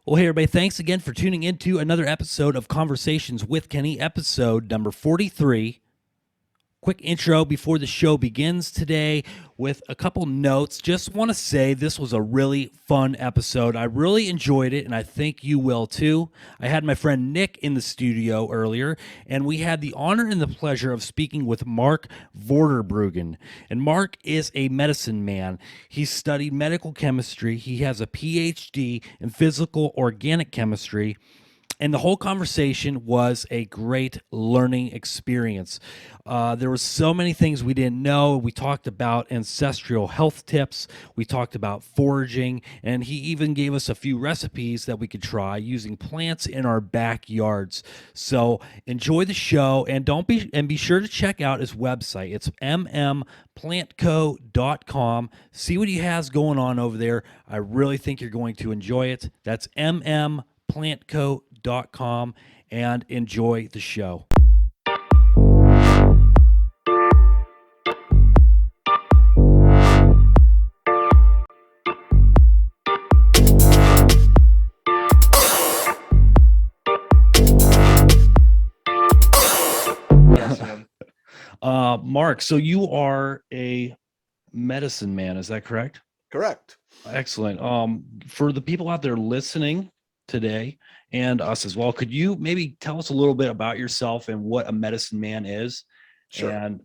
Well, hey, everybody, thanks again for tuning into another episode of Conversations with Kenny, episode number 43. Quick intro before the show begins today with a couple notes. Just want to say this was a really fun episode. I really enjoyed it, and I think you will too. I had my friend Nick in the studio earlier, and we had the honor and the pleasure of speaking with Mark VorderBruggen. And Mark is a medicine man. He studied medical chemistry, he has a PhD in physical organic chemistry. And the whole conversation was a great learning experience. There were so many things we didn't know. We talked about ancestral health tips. We talked about foraging, and he even gave us a few recipes that we could try using plants in our backyards. So enjoy the show, and be sure to check out his website. It's mmplantco.com. See what he has going on over there. I really think you're going to enjoy it. That's mmplantco.com, and enjoy the show. Mark, so you are a medicine man, is that correct? Correct. Excellent. For the people out there listening today and us as well, could you maybe tell us a little bit about yourself and what a medicine man is? Sure. And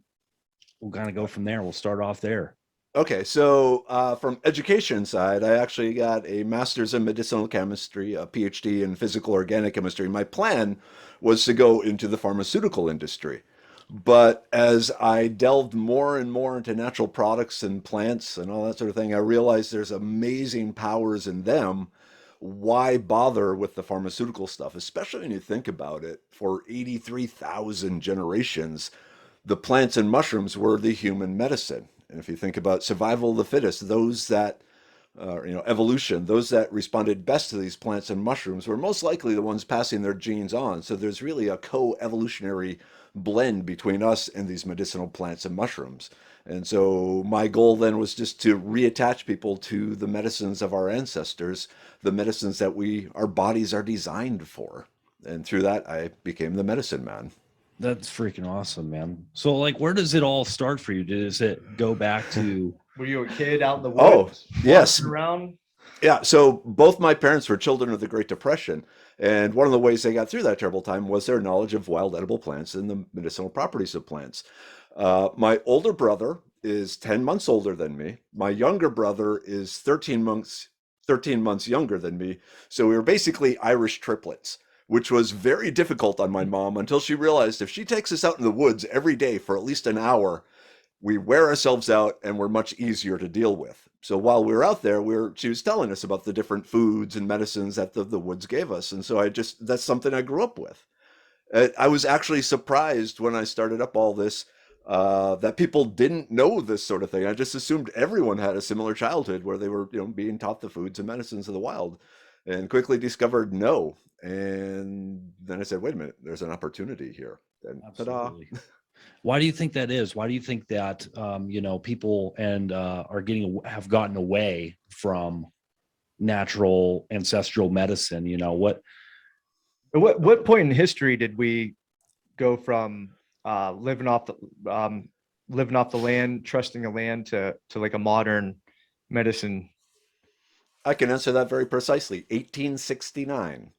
we'll kind of go from there. We'll start off there. Okay, so from education side, I actually got a master's in medicinal chemistry, a PhD in physical organic chemistry. My plan was to go into the pharmaceutical industry. But as I delved more and more into natural products and plants and all that sort of thing, I realized there's amazing powers in them. Why bother with the pharmaceutical stuff, especially when you think about it? For 83,000 generations, the plants and mushrooms were the human medicine. And if you think about survival of the fittest, those that, evolution, those that responded best to these plants and mushrooms were most likely the ones passing their genes on. So there's really a co-evolutionary blend between us and these medicinal plants and mushrooms. And so my goal then was just to reattach people to the medicines of our ancestors, the medicines that our bodies are designed for. And through that, I became the medicine man. That's freaking awesome, man. So, like, where does it all start for you? Does it go back to? Were you a kid out in the Oh, woods, yes. wandering around? Yeah, so both my parents were children of the Great Depression, and one of the ways they got through that terrible time was their knowledge of wild edible plants and the medicinal properties of plants. My older brother is 10 months older than me. My younger brother is 13 months younger than me. So we were basically Irish triplets, which was very difficult on my mom until she realized if she takes us out in the woods every day for at least an hour, we wear ourselves out and we're much easier to deal with. So while we were out there, she was telling us about the different foods and medicines that the woods gave us. And so that's something I grew up with. I was actually surprised when I started up all this that people didn't know this sort of thing. I just assumed everyone had a similar childhood where they were, being taught the foods and medicines of the wild, and quickly discovered no. And then I said, wait a minute, there's an opportunity here. And ta-da. Absolutely. Why do you think that is? Why do you think that people and have gotten away from natural ancestral medicine? What point in history did we go from living off the land, trusting the land to like a modern medicine? I can answer that very precisely. 1869.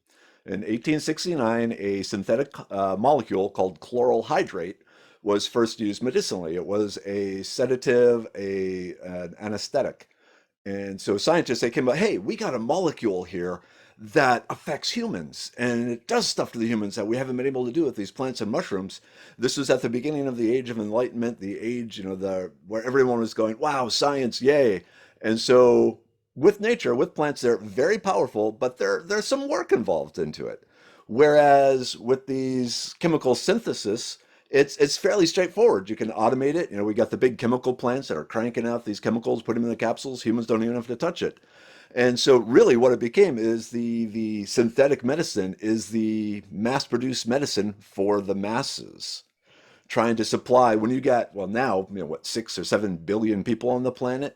In 1869, a synthetic molecule called chloral hydrate was first used medicinally. It was a sedative, an anesthetic. And so scientists, they came up, hey, we got a molecule here that affects humans and it does stuff to the humans that we haven't been able to do with these plants and mushrooms. This was at the beginning of the age of enlightenment, the age, where everyone was going, wow, science, yay. And so with nature, with plants, they're very powerful, but there's some work involved into it. Whereas with these chemical synthesis, it's fairly straightforward. You can automate it. We got the big chemical plants that are cranking out these chemicals, put them in the capsules. Humans don't even have to touch it. And so really what it became is the synthetic medicine is the mass-produced medicine for the masses, trying to supply when you got, well, now, 6 or 7 billion people on the planet.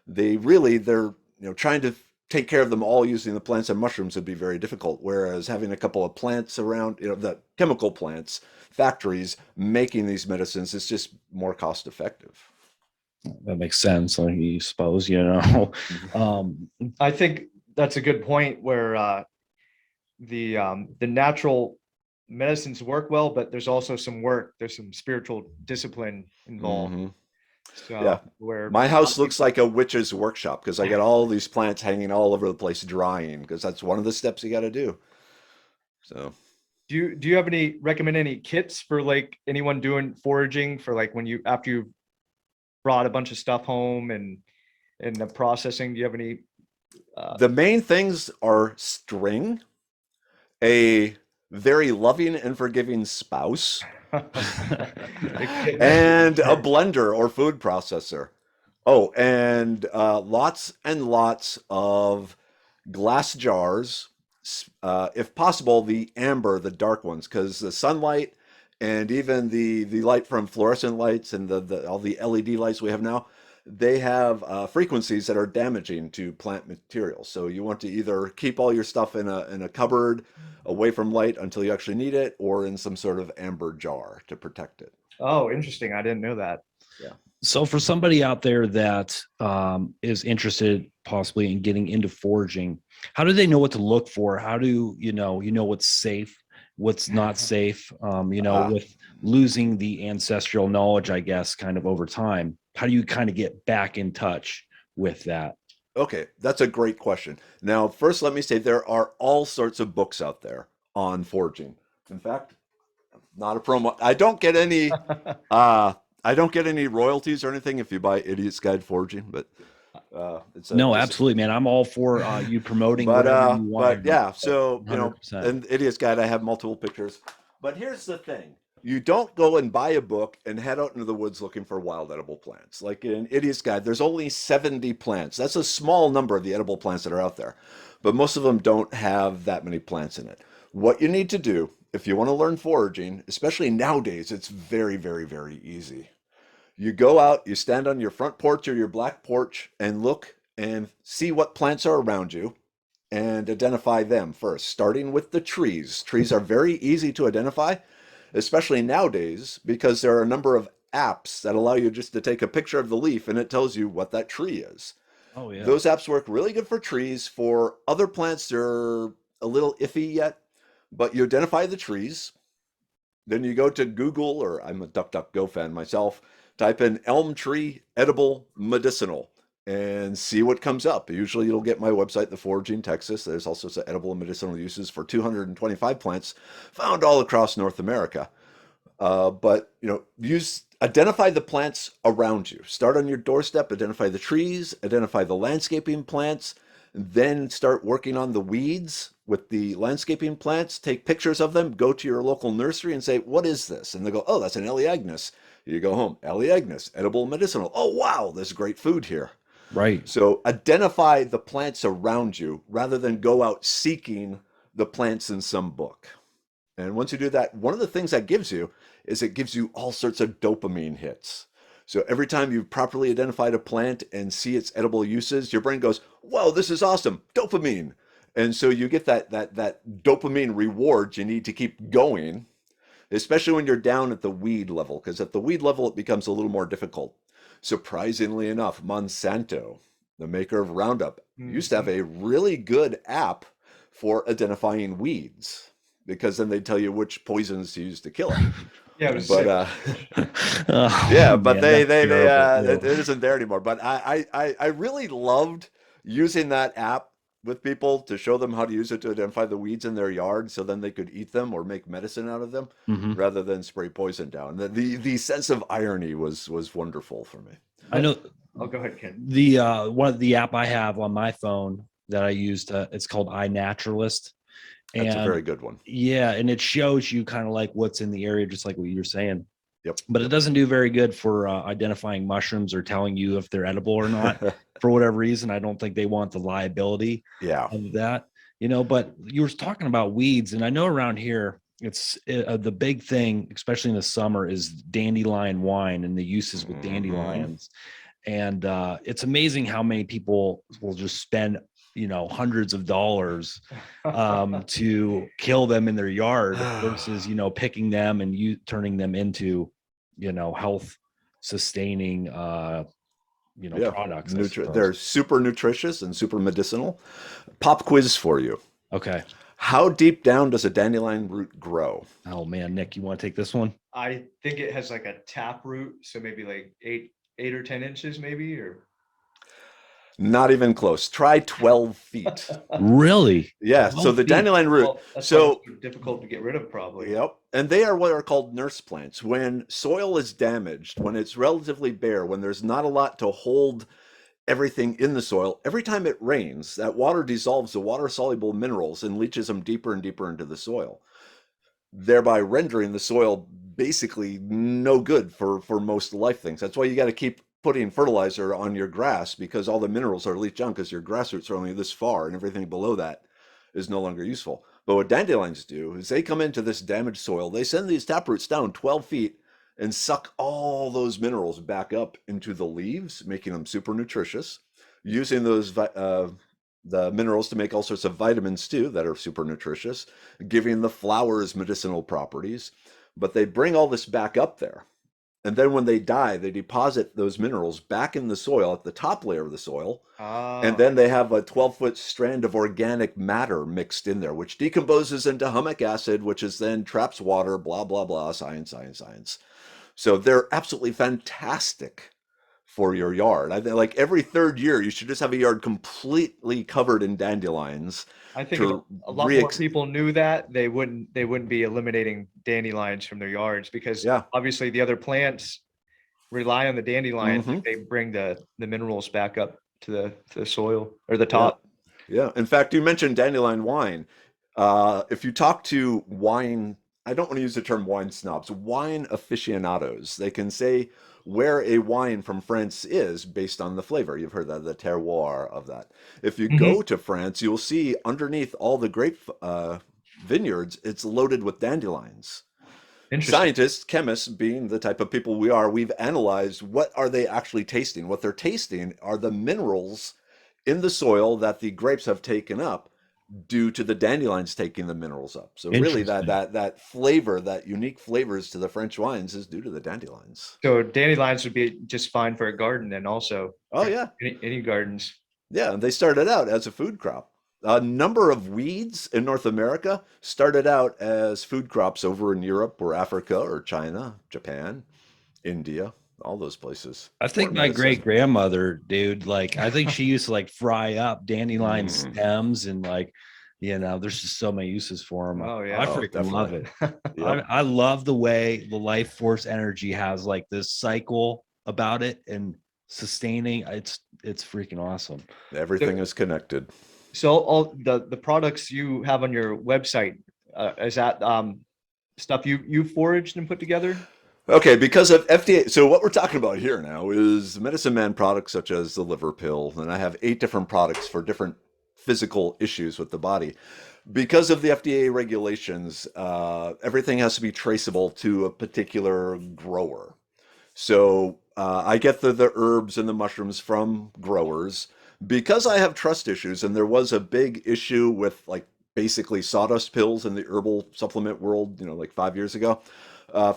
They're trying to take care of them all using the plants and mushrooms would be very difficult. Whereas having a couple of plants around, the chemical plants, factories making these medicines is just more cost effective. That makes sense. I suppose, I think that's a good point where the natural medicines work well, but there's also there's some spiritual discipline involved. Hmm. So Yeah. where My house looks like a witch's workshop because I got all these plants hanging all over the place drying because that's one of the steps you got to do. So, do you have recommend any kits for like anyone doing foraging for like when after you brought a bunch of stuff home and the processing? Do you have any? the main things are string, a very loving and forgiving spouse, and a blender or food processor. Oh, and lots and lots of glass jars, if possible, the amber, the dark ones, because the sunlight and even the light from fluorescent lights and all the LED lights we have now, they have frequencies that are damaging to plant materials. So you want to either keep all your stuff in a cupboard away from light until you actually need it, or in some sort of amber jar to protect it. Oh, interesting. I didn't know that. Yeah. So for somebody out there that is interested possibly in getting into foraging, how do they know what to look for? How do what's safe, what's not safe? With losing the ancestral knowledge, I guess, kind of over time, how do you kind of get back in touch with that? Okay, that's a great question. Now, first, let me say there are all sorts of books out there on foraging. In fact, not a promo. I don't get any royalties or anything if you buy Idiot's Guide Foraging, but No, absolutely, man. I'm all for you promoting whatever you want. But yeah, so 100%. in Idiot's Guide I have multiple pictures. But here's the thing. You don't go and buy a book and head out into the woods looking for wild edible plants. Like in Idiot's Guide, there's only 70 plants. That's a small number of the edible plants that are out there. But most of them don't have that many plants in it. What you need to do if you want to learn foraging, especially nowadays, it's very, very, very easy. You go out, you stand on your front porch or your back porch and look and see what plants are around you and identify them first, starting with the trees. Trees are very easy to identify, especially nowadays, because there are a number of apps that allow you just to take a picture of the leaf and it tells you what that tree is. Oh yeah. Those apps work really good for trees. For other plants, they're a little iffy yet, but you identify the trees. Then you go to Google, or I'm a DuckDuckGo fan myself, type in elm tree edible medicinal and see what comes up. Usually you'll get my website, The Foraging Texas. There's also some edible and medicinal uses for 225 plants found all across North America. But identify the plants around you. Start on your doorstep, identify the trees, identify the landscaping plants, then start working on the weeds with the landscaping plants. Take pictures of them, go to your local nursery and say, what is this? And they go, oh, that's an Elaeagnus. You go home, Elaeagnus, edible medicinal. Oh, wow, there's great food here. Right. So identify the plants around you rather than go out seeking the plants in some book. And once you do that, one of the things that gives you is it gives you all sorts of dopamine hits. So every time you've properly identified a plant and see its edible uses, your brain goes, whoa, this is awesome, dopamine. And so you get that dopamine reward you need to keep going, especially when you're down at the weed level, because at the weed level, it becomes a little more difficult. Surprisingly enough, Monsanto, the maker of Roundup, used to have a really good app for identifying weeds, because then they tell you which poisons to use to kill it. Yeah, it was But it isn't there anymore. But I really loved using that app with people to show them how to use it to identify the weeds in their yard, so then they could eat them or make medicine out of them rather than spray poison down. The sense of irony was wonderful for me. I know. Oh, go ahead, Ken. The one of the app I have on my phone that I used, it's called iNaturalist. That's a very good one. Yeah, and it shows you kind of like what's in the area, just like what you're saying. Yep. But it doesn't do very good for identifying mushrooms or telling you if they're edible or not. For whatever reason, I don't think they want the liability of that. But you were talking about weeds, and I know around here it's the big thing, especially in the summer, is dandelion wine and the uses with dandelions. And it's amazing how many people will just spend hundreds of dollars to kill them in their yard versus, picking them and you turning them into, health sustaining, products. They're super nutritious and super medicinal. Pop quiz for you. Okay. How deep down does a dandelion root grow? Oh man, Nick, you want to take this one? I think it has like a tap root, so maybe like 8 or 10 inches, maybe, or Not even close. Try 12 feet. Really? Yeah. So the dandelion root. Well, that's why it's so difficult to get rid of, probably. Yep. And they are what are called nurse plants. When soil is damaged, when it's relatively bare, when there's not a lot to hold everything in the soil, every time it rains, that water dissolves the water-soluble minerals and leaches them deeper and deeper into the soil, thereby rendering the soil basically no good for most life things. That's why you got to keep putting fertilizer on your grass, because all the minerals are leached out because your grass roots are only this far and everything below that is no longer useful. But what dandelions do is they come into this damaged soil, they send these taproots down 12 feet and suck all those minerals back up into the leaves, making them super nutritious, using those the minerals to make all sorts of vitamins too that are super nutritious, giving the flowers medicinal properties. But they bring all this back up there. And then when they die, they deposit those minerals back in the soil at the top layer of the soil. And then they have a 12-foot strand of organic matter mixed in there, which decomposes into humic acid, which is then traps water, blah, blah, blah, science, science, science. So they're absolutely fantastic for your yard. I think like every third year, you should just have a yard completely covered in dandelions. I think if a lot more people knew that, they wouldn't be eliminating dandelions from their yards, because obviously the other plants rely on the dandelions. They bring the minerals back up to the soil or the top. Yeah. In fact, you mentioned dandelion wine. If you talk to wine, I don't want to use the term wine snobs, wine aficionados, they can say where a wine from France is based on the flavor. You've heard that, the terroir of that. If you go to France, you'll see underneath all the grape vineyards, it's loaded with dandelions. Scientists, chemists, being the type of people we are, we've analyzed what are they actually tasting. What they're tasting are the minerals in the soil that the grapes have taken up due to the dandelions taking the minerals up. So really that flavor, that unique flavors to the French wines is due to the dandelions. So dandelions would be just fine for a garden then also. Oh yeah. Any gardens. Yeah, they started out as a food crop. A number of weeds in North America started out as food crops over in Europe or Africa or China, Japan, India, all those places. I think my great grandmother, dude, like I think she used to like fry up dandelion stems and like, there's just so many uses for them. Oh yeah, I freaking love it. I love the way the life force energy has like this cycle about it and sustaining. It's freaking awesome. Everything is connected. So all the products you have on your website, is that stuff you foraged and put together? Okay, because of FDA, so what we're talking about here now is medicine man products such as the liver pill, and I have 8 different products for different physical issues with the body. Because of the FDA regulations, everything has to be traceable to a particular grower. So I get the herbs and the mushrooms from growers. Because I have trust issues, and there was a big issue with like basically sawdust pills in the herbal supplement world, like 5 years ago.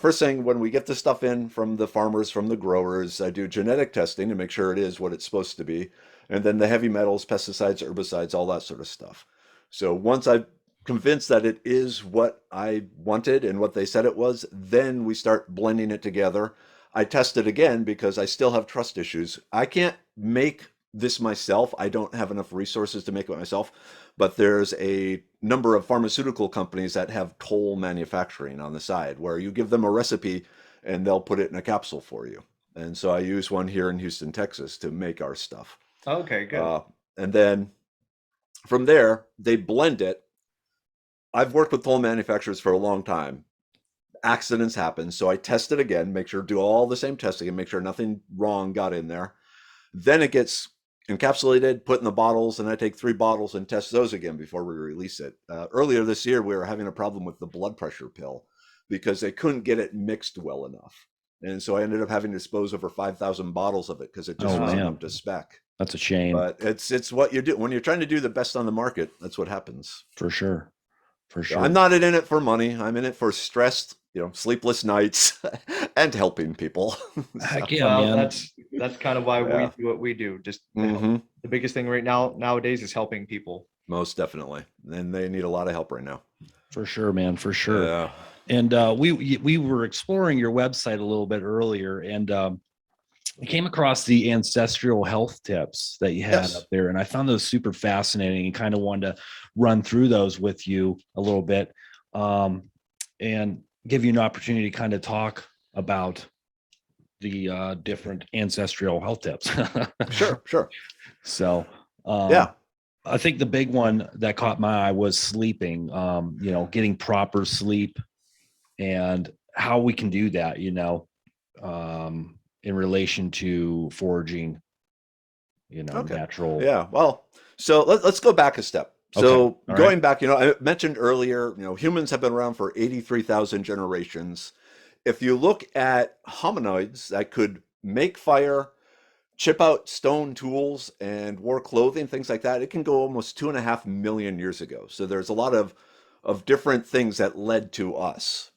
First thing, when we get the stuff in from the farmers, from the growers, I do genetic testing to make sure it is what it's supposed to be. And then the heavy metals, pesticides, herbicides, all that sort of stuff. So once I'm convinced that it is what I wanted and what they said it was, then we start blending it together. I test it again because I still have trust issues. I can't make this myself. I don't have enough resources to make it myself. But there's a number of pharmaceutical companies that have toll manufacturing on the side where you give them a recipe and they'll put it in a capsule for you. And so I use one here in Houston, Texas to make our stuff. Okay, good. And then from there, they blend it. I've worked with toll manufacturers for a long time. Accidents happen. So I test it again, make sure do all the same testing and make sure nothing wrong got in there. Then it gets encapsulated, put in the bottles, and I take 3 bottles and test those again before we release it. Earlier this year, we were having a problem with the blood pressure pill because they couldn't get it mixed well enough. And so I ended up having to dispose over 5,000 bottles of it because it just wasn't up to spec. That's a shame. But it's what you do when you're trying to do the best on the market. That's what happens. For sure. For So sure. I'm not in it for money. I'm in it for stressed, sleepless nights and helping people. Heck yeah, Well, man. that's kind of why we Yeah. do what we do. Just to help. hmm The biggest thing right now nowadays is helping people. Most definitely. And they need a lot of help right now. For sure, man. For sure. Yeah. And we were exploring your website a little bit earlier, and I came across the ancestral health tips that you had Yes. up there, and I found those super fascinating and kind of wanted to run through those with you a little bit, and give you an opportunity to kind of talk about the different ancestral health tips. Sure. So, Yeah. I think the big one that caught my eye was sleeping, getting proper sleep and how we can do that, in relation to foraging, Okay. natural. Yeah. Well, so let's go back a step. Okay. So All right. going back, I mentioned earlier, humans have been around for 83,000 generations. If you look at hominoids that could make fire, chip out stone tools, and wore clothing, things like that, it can go almost 2.5 million years ago. So there's a lot of different things that led to us.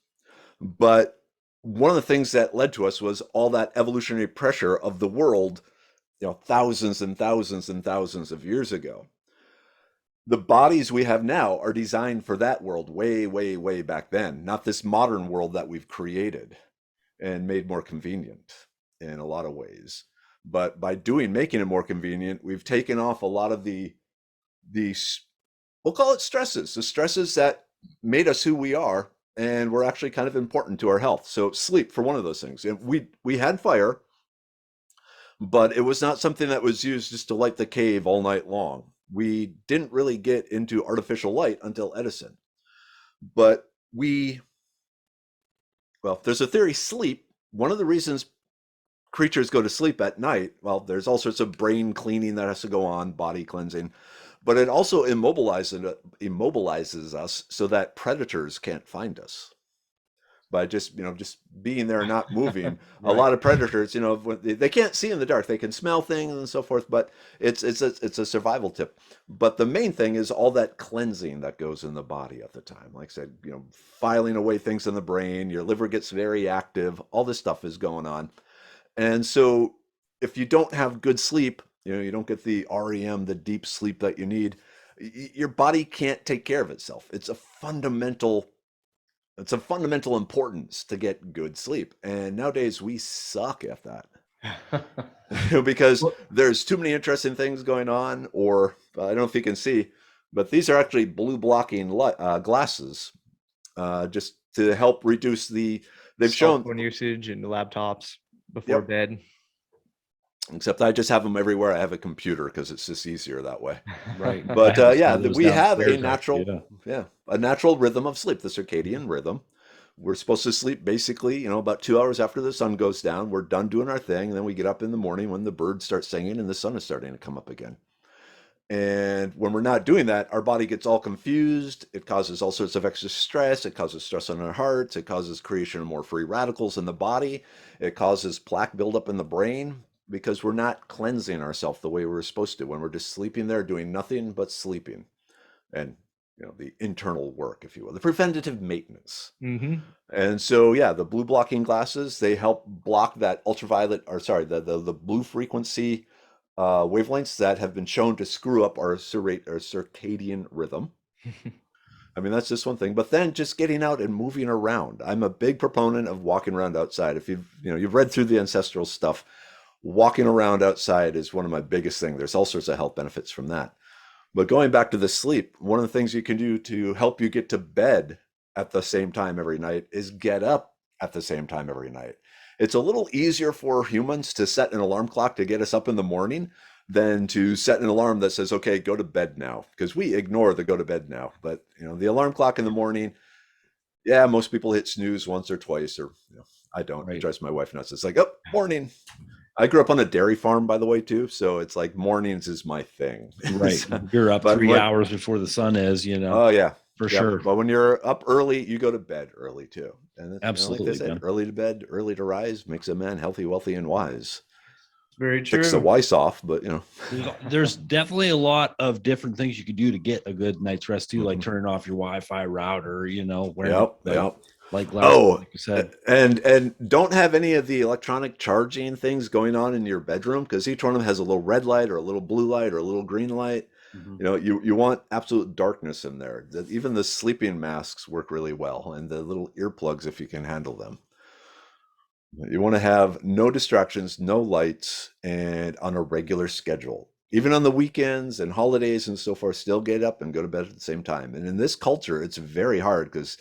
But one of the things that led to us was all that evolutionary pressure of the world, thousands and thousands and thousands of years ago. The bodies we have now are designed for that world way, way, way back then, not this modern world that we've created and made more convenient in a lot of ways. But by making it more convenient, we've taken off a lot of the we'll call it stresses, the stresses that made us who we are and were actually kind of important to our health. So sleep for one of those things. And we had fire, but it was not something that was used just to light the cave all night long. We didn't really get into artificial light until Edison. But there's a theory, sleep, one of the reasons creatures go to sleep at night, well, there's all sorts of brain cleaning that has to go on, body cleansing, but it also immobilizes us so that predators can't find us. By just being there, not moving. A Right. lot of predators, they can't see in the dark. They can smell things and so forth, but it's a survival tip. But the main thing is all that cleansing that goes in the body at the time. Like I said, filing away things in the brain. Your liver gets very active. All this stuff is going on, and so if you don't have good sleep, you don't get the REM, the deep sleep that you need. Your body can't take care of itself. It's a fundamental importance to get good sleep. And nowadays we suck at that because there's too many interesting things going on, or I don't know if you can see, but these are actually blue blocking glasses, just to help reduce they've Cell shown, phone usage and laptops before Yep. bed. Except I just have them everywhere. I have a computer because it's just easier that way. Right. But I have yeah, some of those we have a downstairs, natural, yeah. a natural rhythm of sleep, the circadian rhythm. We're supposed to sleep basically, about 2 hours after the sun goes down. We're done doing our thing, and then we get up in the morning when the birds start singing and the sun is starting to come up again. And when we're not doing that, our body gets all confused. It causes all sorts of extra stress. It causes stress on our hearts. It causes creation of more free radicals in the body. It causes plaque buildup in the brain because we're not cleansing ourselves the way we're supposed to when we're just sleeping there doing nothing but sleeping. And the internal work, if you will, the preventative maintenance. Mm-hmm. And so, yeah, the blue blocking glasses, they help block that ultraviolet, or sorry, the blue frequency wavelengths that have been shown to screw up our circadian rhythm. I mean, that's just one thing. But then just getting out and moving around. I'm a big proponent of walking around outside. If you've read through the ancestral stuff, walking around outside is one of my biggest things. There's all sorts of health benefits from that. But going back to the sleep, one of the things you can do to help you get to bed at the same time every night is get up at the same time every night. It's a little easier for humans to set an alarm clock to get us up in the morning than to set an alarm that says, okay, go to bed now, because we ignore the go to bed now. But the alarm clock in the morning, yeah, most people hit snooze once or twice, or I don't. Right. It drives my wife nuts. It's like, oh, morning. I grew up on a dairy farm, by the way, too. So it's like mornings is my thing. Right. You're up But 3 hours before the sun is, Oh yeah, for Yep. sure. But when you're up early, you go to bed early too. And like Absolutely, they said, man. early to bed, early to rise makes a man healthy, wealthy, and wise. Very ticks the true. lice off, but There's definitely a lot of different things you could do to get a good night's rest too, like turning off your Wi-Fi router, wearing Yep, like yep. glasses, Oh, like you said. and don't have any of the electronic charging things going on in your bedroom, because each one of them has a little red light or a little blue light or a little green light. Mhm. You want absolute darkness in there. Even the sleeping masks work really well, and the little earplugs if you can handle them. You want to have no distractions, no lights, and on a regular schedule. Even on the weekends and holidays and so forth, still get up and go to bed at the same time. And in this culture, it's very hard, because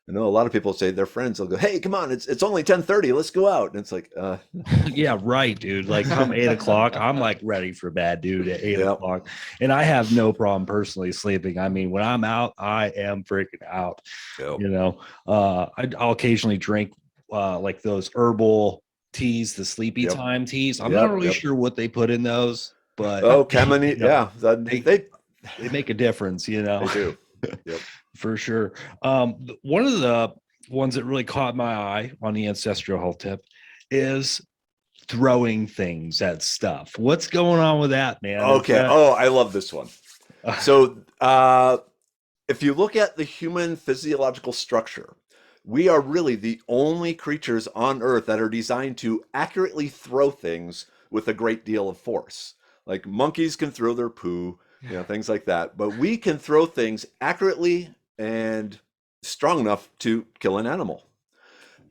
I know a lot of people say their friends, they'll go, "Hey, come on, it's only 10:30, let's go out." And it's like, Yeah, right, dude. Like come 8 o'clock, I'm like ready for bed, dude, at eight yeah, o'clock. And I have no problem personally sleeping. I mean, when I'm out, I am freaking out. yeah, I'll occasionally drink like those herbal teas, the sleepy yep, time teas. I'm not yep, really yep. sure what they put in those, but Oh, chamomile, yeah, they they make a difference, they do. Yep. for sure. One of the ones that really caught my eye on the ancestral health tip is throwing things at stuff. What's going on with that, man? Is Okay. that Oh, I love this one. So, if you look at the human physiological structure, we are really the only creatures on Earth that are designed to accurately throw things with a great deal of force. Like monkeys can throw their poo, things like that. But we can throw things accurately and strong enough to kill an animal.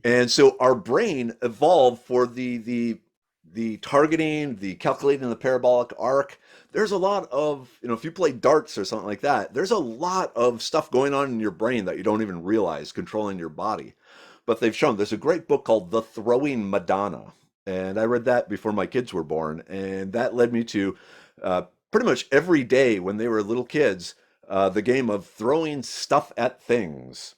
And so our brain evolved for the targeting, the calculating the parabolic arc. There's a lot of, if you play darts or something like that, there's a lot of stuff going on in your brain that you don't even realize controlling your body. But they've shown there's a great book called The Throwing Madonna. And I read that before my kids were born. And that led me to pretty much every day when they were little kids, the game of throwing stuff at things.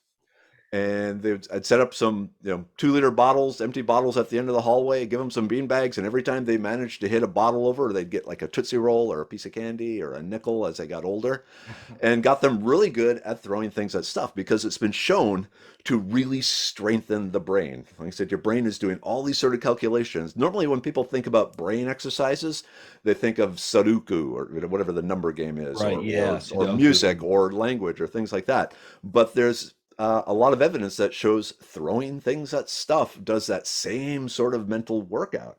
And I'd set up some 2-liter bottles, empty bottles at the end of the hallway, give them some bean bags, and every time they managed to hit a bottle over, they'd get like a Tootsie Roll or a piece of candy or a nickel as they got older, and got them really good at throwing things at stuff, because it's been shown to really strengthen the brain. Like I said, your brain is doing all these sort of calculations. Normally when people think about brain exercises, they think of Sudoku or whatever the number game is, right? Yeah, or music or language or things like that. But there's a lot of evidence that shows throwing things at stuff does that same sort of mental workout.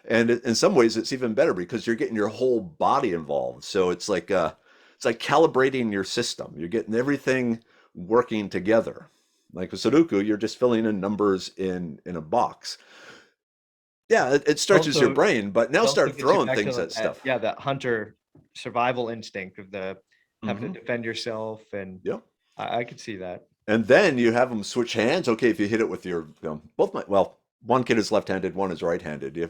And in some ways, it's even better because you're getting your whole body involved. So it's like calibrating your system. You're getting everything working together. Like with Sudoku, you're just filling in numbers in a box. Yeah, it stretches your Also, brain, but now also start gets you throwing back to things at stuff. that hunter survival instinct of the having to Hmm. defend yourself, and Yep. I could see that. And then you have them switch hands. Okay, if you hit it with your, one kid is left-handed, one is right-handed. You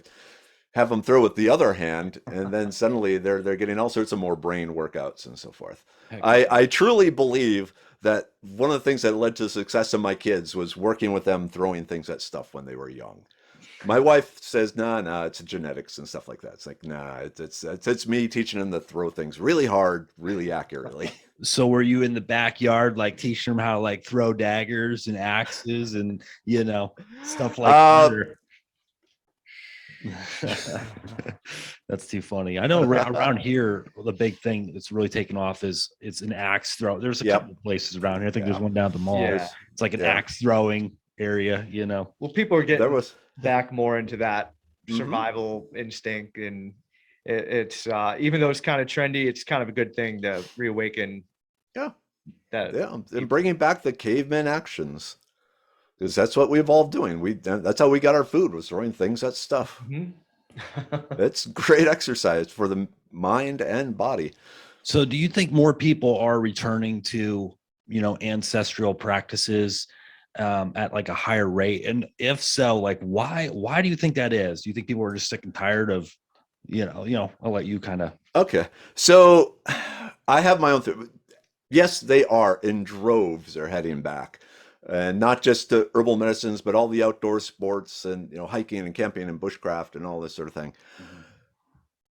have them throw with the other hand, and then suddenly they're getting all sorts of more brain workouts and so forth. Heck yeah. I truly believe that one of the things that led to the success of my kids was working with them throwing things at stuff when they were young. My wife says, nah, it's genetics and stuff like that. It's like, nah, it's me teaching them to throw things really hard, really accurately. So were you in the backyard, like teaching them how to like throw daggers and axes and stuff like Uh, that? That's too funny. I know around here, the big thing that's really taken off is it's an axe throw. There's a Yep. couple of places around here. I think there's Yeah. one down at the mall. Yeah. It's like an Yeah. axe throwing area. Well, people are There getting was. back more into that Mhm. survival instinct, and it's even though it's kind of trendy, it's kind of a good thing to reawaken Yeah. that. Yeah. And bringing back the caveman actions. Because that's what we evolved doing. That's how we got our food, was throwing things at stuff. Mhm. It's great exercise for the mind and body. So do you think more people are returning to, ancestral practices at like a higher rate? And if so, like why do you think that is? Do you think people are just sick and tired of, I'll let you kind of. Okay. So I have my own yes, they are in droves are heading back. And not just to herbal medicines, but all the outdoor sports and hiking and camping and bushcraft and all this sort of thing.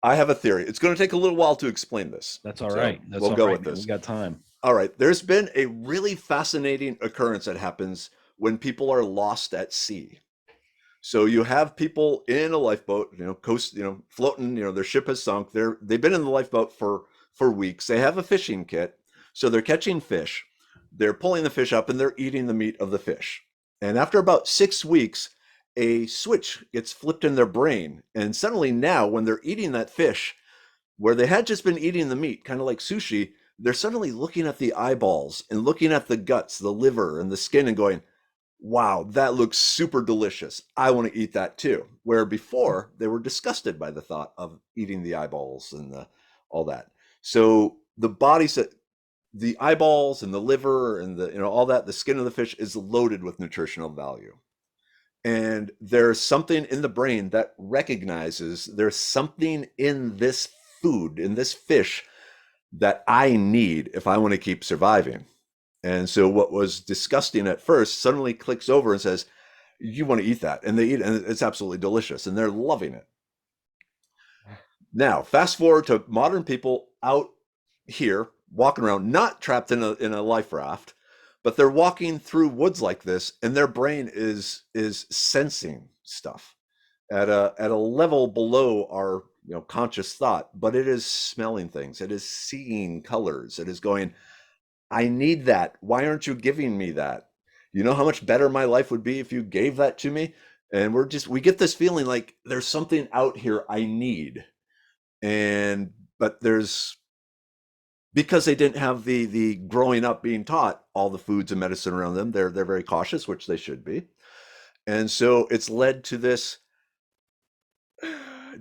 I have a theory. It's going to take a little while to explain this. That's all So right. That's we'll all go right, with man. this. We got time. All right. There's been a really fascinating occurrence that happens when people are lost at sea. So you have people in a lifeboat, coast, floating, their ship has sunk. They've been in the lifeboat for weeks. They have a fishing kit. So they're catching fish. They're pulling the fish up and they're eating the meat of the fish. And after about 6 weeks, a switch gets flipped in their brain. And suddenly now, when they're eating that fish, where they had just been eating the meat, kind of like sushi, they're suddenly looking at the eyeballs and looking at the guts, the liver, and the skin and going, wow, that looks super delicious. I want to eat that too. Where before they were disgusted by the thought of eating the eyeballs and all that. So the bodies, the eyeballs and the liver and all that, the skin of the fish is loaded with nutritional value. And there's something in the brain that recognizes there's something in this food, in this fish, that I need if I want to keep surviving. And so what was disgusting at first suddenly clicks over and says, you want to eat that. And they eat it, and it's absolutely delicious, and they're loving it. Now, fast forward to modern people out here walking around, not trapped in a life raft, but they're walking through woods like this, and their brain is sensing stuff at a level below our conscious thought, but it is smelling things, it is seeing colors, it is going, I need that. Why aren't you giving me that? You know how much better my life would be if you gave that to me? And we get this feeling like there's something out here I need. But because they didn't have the growing up being taught all the foods and medicine around them, they're very cautious, which they should be. And so it's led to this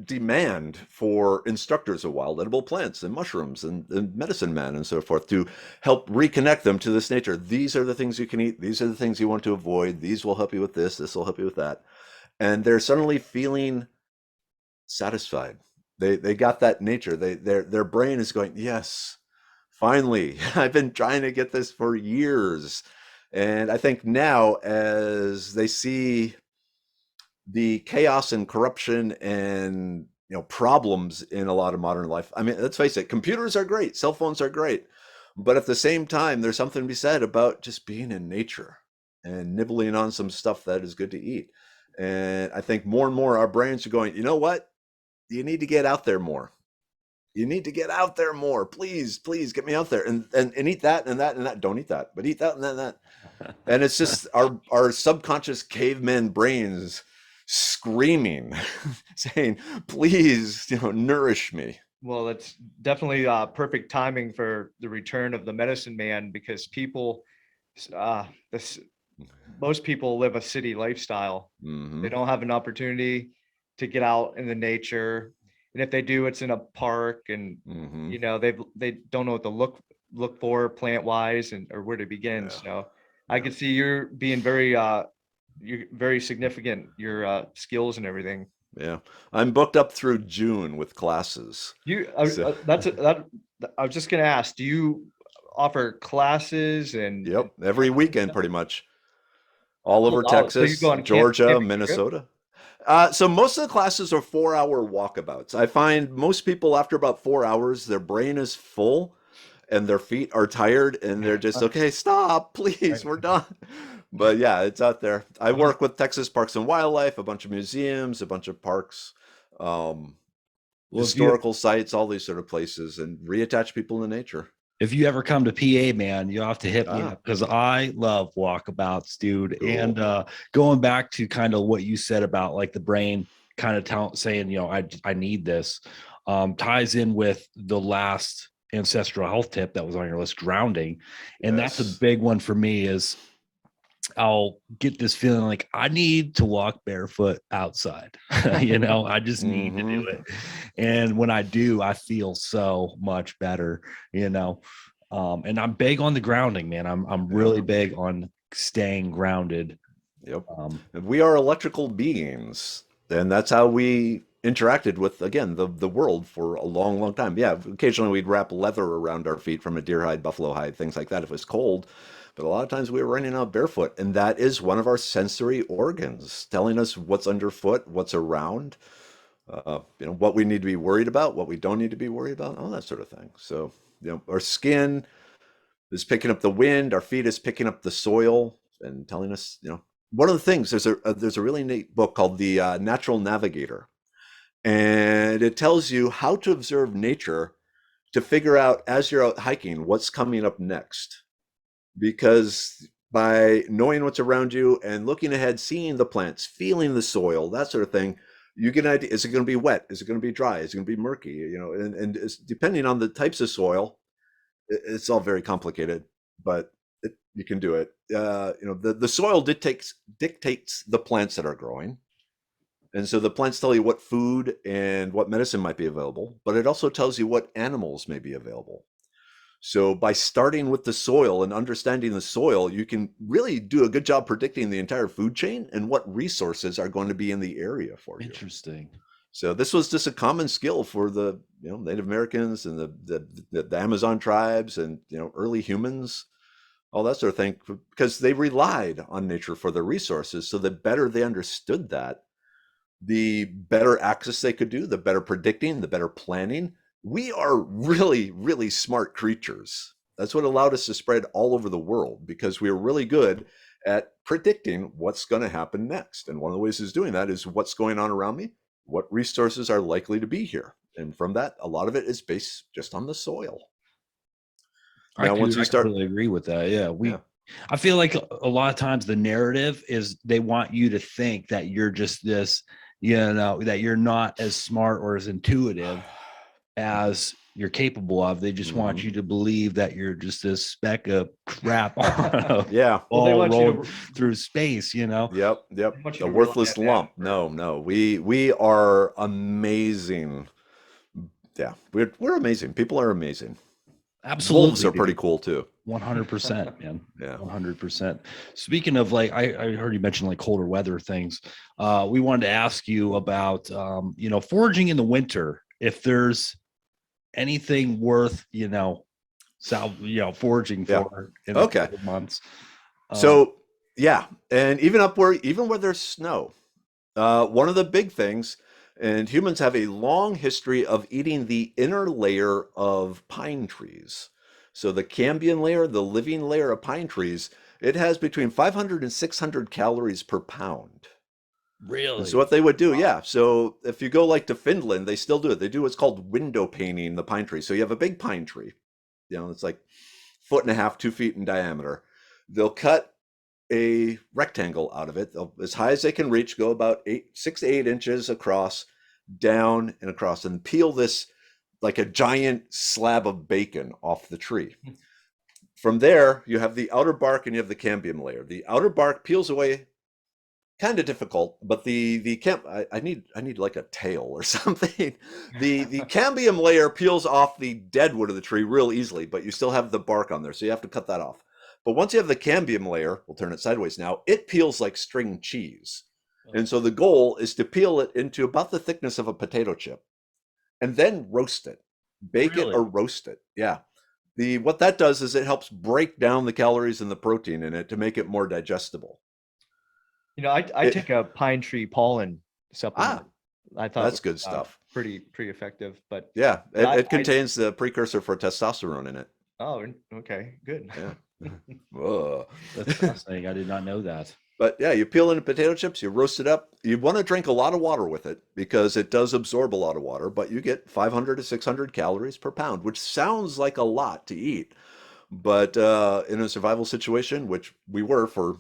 demand for instructors of wild edible plants and mushrooms and medicine men and so forth to help reconnect them to this nature. These are the things you can eat. These are the things you want to avoid. These will help you with this. This will help you with that. And they're suddenly feeling satisfied. They got that nature. Their brain is going, yes, finally, I've been trying to get this for years. And I think now, as they see the chaos and corruption and problems in a lot of modern life, I mean, let's face it, computers are great, cell phones are great, but at the same time, there's something to be said about just being in nature and nibbling on some stuff that is good to eat. And I think more and more our brains are going, you know what? You need to get out there more. You need to get out there more. Please, please get me out there and eat that and that and that. Don't eat that, but eat that and that and that. And it's just our subconscious caveman brains screaming, saying, please, nourish me. Well, it's definitely perfect timing for the return of the medicine man, because most people live a city lifestyle. Mm-hmm. They don't have an opportunity to get out in the nature, and if they do, it's in a park, and mm-hmm. they don't know what to look for plant wise or where to begin. Yeah. So I could see you're being you're very significant, your skills and everything. Yeah, I'm booked up through June with classes. I was just gonna ask, do you offer classes and Yep, every weekend pretty much, all over wow, so you Texas, go on Georgia, camping trip? Minnesota. So most of the classes are 4-hour walkabouts. I find most people after about 4 hours, their brain is full and their feet are tired and they're just, okay, stop, please, we're done. But yeah, it's out there. I work with Texas Parks and Wildlife, a bunch of museums, a bunch of parks, historical sites, all these sort of places, and reattach people to nature. If you ever come to PA, man, you have to hit me up, because I love walkabouts, dude. Cool. And going back to kind of what you said about like the brain kind of saying, I need this, ties in with the last ancestral health tip that was on your list, grounding. And that's a big one for me. Is I'll get this feeling like I need to walk barefoot outside. I just need to do it. And when I do, I feel so much better, and I'm big on the grounding, man. I'm really big on staying grounded. Yep. We are electrical beings, and that's how we interacted with, again, the world for a long, long time. Yeah, occasionally we'd wrap leather around our feet from a deer hide, buffalo hide, things like that if it was cold. But a lot of times we were running out barefoot, and that is one of our sensory organs, telling us what's underfoot, what's around, what we need to be worried about, what we don't need to be worried about, all that sort of thing. So, our skin is picking up the wind, our feet is picking up the soil and telling us, one of the things, there's a really neat book called the Natural Navigator, and it tells you how to observe nature to figure out as you're out hiking what's coming up next. Because by knowing what's around you and looking ahead, seeing the plants, feeling the soil, that sort of thing, you get an idea. Is it going to be wet? Is it going to be dry? Is it going to be murky? And it's, depending on the types of soil, it's all very complicated, but you can do it. The soil dictates the plants that are growing. And so the plants tell you what food and what medicine might be available, but it also tells you what animals may be available. So by starting with the soil and understanding the soil, you can really do a good job predicting the entire food chain and what resources are going to be in the area for you. Interesting. So this was just a common skill for the Native Americans and the Amazon tribes and early humans, all that sort of thing, because they relied on nature for their resources. So the better they understood that, the better access they could do, the better predicting, the better planning. We are really, really smart creatures. That's what allowed us to spread all over the world, because we are really good at predicting what's going to happen next. And one of the ways is doing that is what's going on around me, what resources are likely to be here. And from that, a lot of it is based just on the soil. I totally agree with that. Yeah. I feel like a lot of times the narrative is they want you to think that you're just this, that you're not as smart or as intuitive as you're capable of. They just want you to believe that you're just this speck of crap on yeah. all rolled through space, Yep. A worthless lump. No. We are amazing. Yeah, we're amazing. People are amazing. Absolutely. Wolves are pretty cool too. 100%, man. Yeah. 100%. Speaking of, like, I heard you mention like colder weather things. We wanted to ask you about, foraging in the winter. If there's anything worth, foraging for in the cold months. So yeah, and even where there's snow, one of the big things, and humans have a long history of eating the inner layer of pine trees. So the cambium layer, the living layer of pine trees, it has between 500 and 600 calories per pound. Really? And so what they would do, yeah. So if you go like to Finland, they still do it. They do what's called window painting the pine tree. So you have a big pine tree, it's like 1.5 to 2 feet in diameter. They'll cut a rectangle out of it. They'll, as high as they can reach, go about 6 to 8 inches across, down and across, and peel this like a giant slab of bacon off the tree. From there, you have the outer bark and you have the cambium layer. The outer bark peels away, kind of difficult, but I need like a tail or something. The cambium layer peels off the dead wood of the tree real easily, but you still have the bark on there, so you have to cut that off. But once you have the cambium layer, we'll turn it sideways now, it peels like string cheese. And so the goal is to peel it into about the thickness of a potato chip and then roast it, bake it or roast it. Yeah. What that does is it helps break down the calories and the protein in it to make it more digestible. I take a pine tree pollen supplement. I thought that's good stuff. Pretty effective, but yeah, it contains the precursor for testosterone in it. Oh, okay, good. Yeah. Whoa. That's fascinating. I did not know that. But yeah, you peel into potato chips, you roast it up. You want to drink a lot of water with it because it does absorb a lot of water, but you get 500 to 600 calories per pound, which sounds like a lot to eat. But in a survival situation, which we were for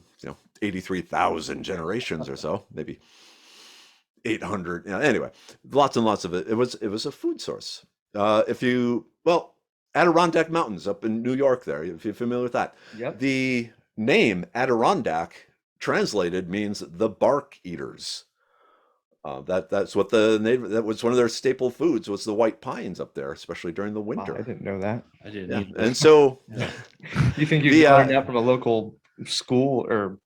83,000 generations or so, maybe 800. Anyway, lots and lots of it. It was a food source. Adirondack Mountains up in New York there, if you're familiar with that. Yep. The name Adirondack translated means the bark eaters. That's what that was one of their staple foods, was the white pines up there, especially during the winter. Wow, I didn't know that. I didn't. Yeah. And so you think you learned that from a local school or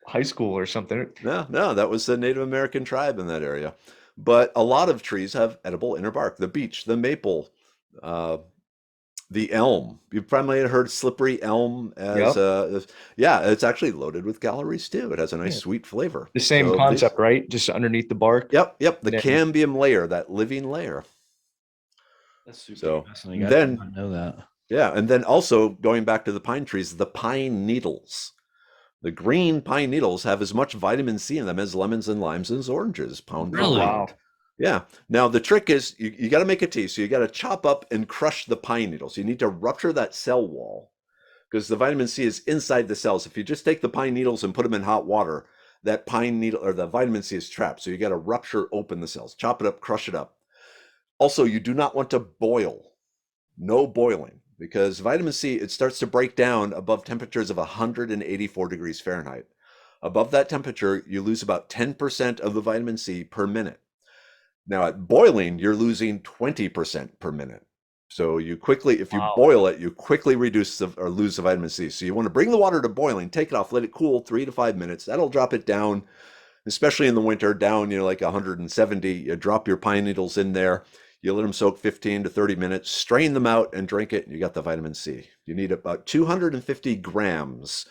high school or something? No, that was the Native American tribe in that area. But a lot of trees have edible inner bark. The beech, the maple, the elm. You've probably heard slippery elm as it's actually loaded with calories too. It has a nice sweet flavor. The same concept, right? Just underneath the bark. Yep. The cambium layer, that living layer. That's super fascinating. I did not know that. Yeah, and then also going back to the pine trees, the pine needles. The green pine needles have as much vitamin C in them as lemons and limes and oranges, pound for Really? pound. Yeah. Now the trick is you got to make a tea. So you got to chop up and crush the pine needles. You need to rupture that cell wall because the vitamin C is inside the cells. If you just take the pine needles and put them in hot water, that pine needle or the vitamin C is trapped. So you got to rupture open the cells, chop it up, crush it up. Also, you do not want to boil. No boiling, because vitamin C, it starts to break down above temperatures of 184 degrees Fahrenheit. Above that temperature, you lose about 10% of the vitamin C per minute. Now at boiling, you're losing 20% per minute. So if you boil it, you quickly reduce or lose the vitamin C. So you want to bring the water to boiling, take it off, let it cool 3 to 5 minutes. That'll drop it down, especially in the winter, down, like 170. You drop your pine needles in there. You let them soak 15 to 30 minutes, strain them out and drink it, and you got the vitamin C. You need about 250 grams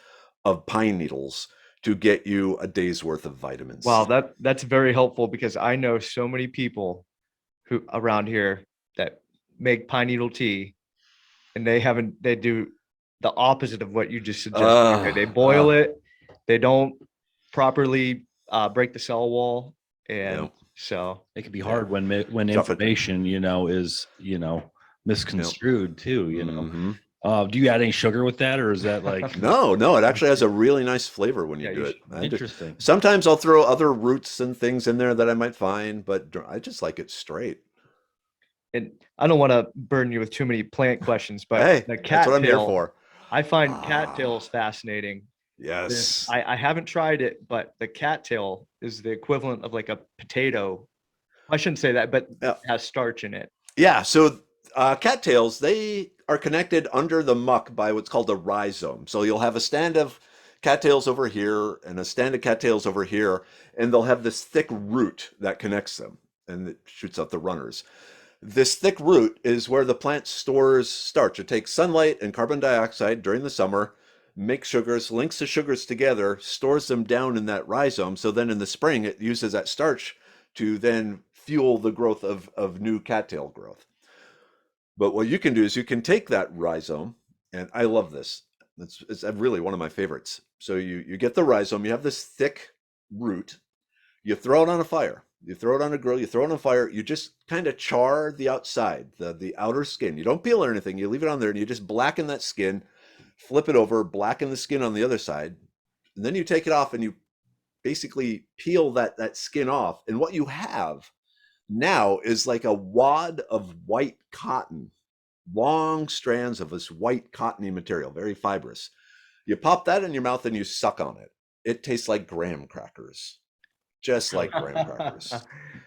of pine needles to get you a day's worth of vitamins. Wow, that's very helpful because I know so many people who around here that make pine needle tea and they do the opposite of what you just suggested. They boil it, they don't properly break the cell wall, and so it can be hard when information, is misconstrued too. Mm-hmm. Do you add any sugar with that, or is that like No, it actually has a really nice flavor when you do it. Interesting. Sometimes I'll throw other roots and things in there that I might find, but I just like it straight. And I don't want to burn you with too many plant questions, but Hey, the that's what I'm here cattail, for. I find cattails fascinating. Yes. I haven't tried it, but the cattail is the equivalent of like a potato. I shouldn't say that, but it has starch in it. Yeah. So cattails, they are connected under the muck by what's called a rhizome. So you'll have a stand of cattails over here and a stand of cattails over here, and they'll have this thick root that connects them and it shoots out the runners. This thick root is where the plant stores starch. It takes sunlight and carbon dioxide during the summer, makes sugars, links the sugars together, stores them down in that rhizome. So then in the spring, it uses that starch to then fuel the growth of new cattail growth. But what you can do is you can take that rhizome, and I love this. It's really one of my favorites. So you get the rhizome, you have this thick root, you throw it on a fire. You throw it on a grill, you throw it on a fire, you just kind of char the outside, the outer skin. You don't peel or anything, you leave it on there and you just blacken that skin, flip it over, blacken the skin on the other side. And then you take it off and you basically peel that skin off. And what you have now is like a wad of white cotton, long strands of this white cottony material, very fibrous. You pop that in your mouth and you suck on it. It tastes like graham crackers. Just like graham crackers.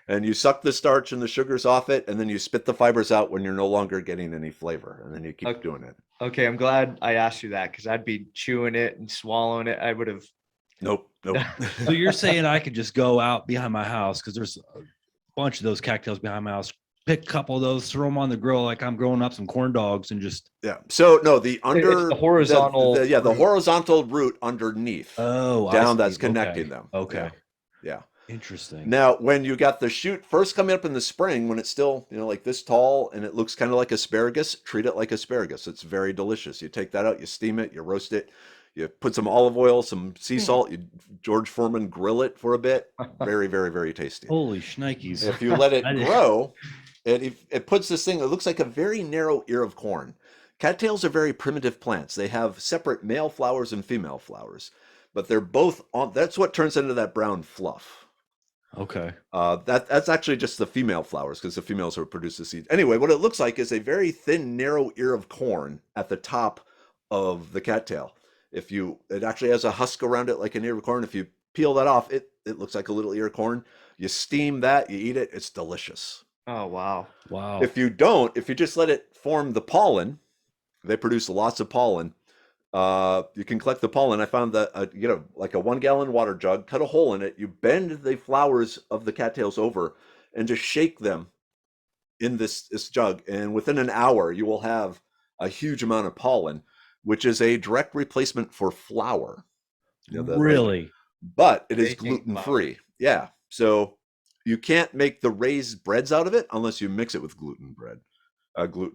And you suck the starch and the sugars off it, and then you spit the fibers out when you're no longer getting any flavor, and then you keep doing it. Okay, I'm glad I asked you that because I'd be chewing it and swallowing it. I would have. Nope. So you're saying I could just go out behind my house because there's a bunch of those cattails behind my house, pick a couple of those, throw them on the grill like I'm growing up some corn dogs, and just So no, it's the horizontal the horizontal root underneath. Down that's connecting them. Okay. Yeah. Interesting. Now, when you got the shoot first coming up in the spring, when it's still, like this tall and it looks kind of like asparagus, treat it like asparagus. It's very delicious. You take that out, you steam it, you roast it, you put some olive oil, some sea salt, you George Foreman grill it for a bit. Very, very, very tasty. Holy shnikes. If you let it grow, it puts this thing, it looks like a very narrow ear of corn. Cattails are very primitive plants. They have separate male flowers and female flowers, but they're both on, that's what turns into that brown fluff. Okay. That's actually just the female flowers because the females will produce the seed. Anyway, what it looks like is a very thin, narrow ear of corn at the top of the cattail. It actually has a husk around it like an ear of corn. If you peel that off, it looks like a little ear of corn. You steam that, you eat it, it's delicious. Oh, wow. If you just let it form the pollen, they produce lots of pollen. You can collect the pollen. I found that like a 1 gallon water jug, cut a hole in it, you bend the flowers of the cattails over and just shake them in this jug, and within an hour you will have a huge amount of pollen, which is a direct replacement for flour. Really? But it is gluten free. Yeah. So you can't make the raised breads out of it unless you mix it with gluten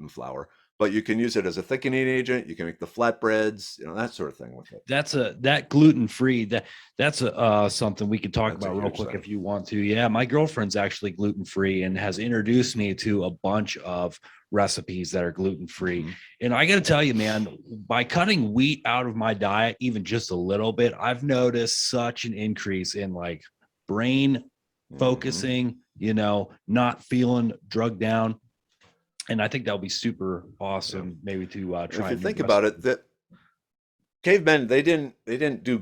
flour. but you can use it as a thickening agent. You can make the flatbreads, that sort of thing with it. That gluten free, that's something we could talk That's a about real huge quick thing. if you want to. Yeah, my girlfriend's actually gluten free and has introduced me to a bunch of recipes that are gluten free. Mhm. And I got to tell you, man, by cutting wheat out of my diet even just a little bit, I've noticed such an increase in like brain Mhm. focusing, not feeling drugged down. And I think that'll be super awesome, maybe to try. If you a new think about recipe. it, that cavemen, they didn't do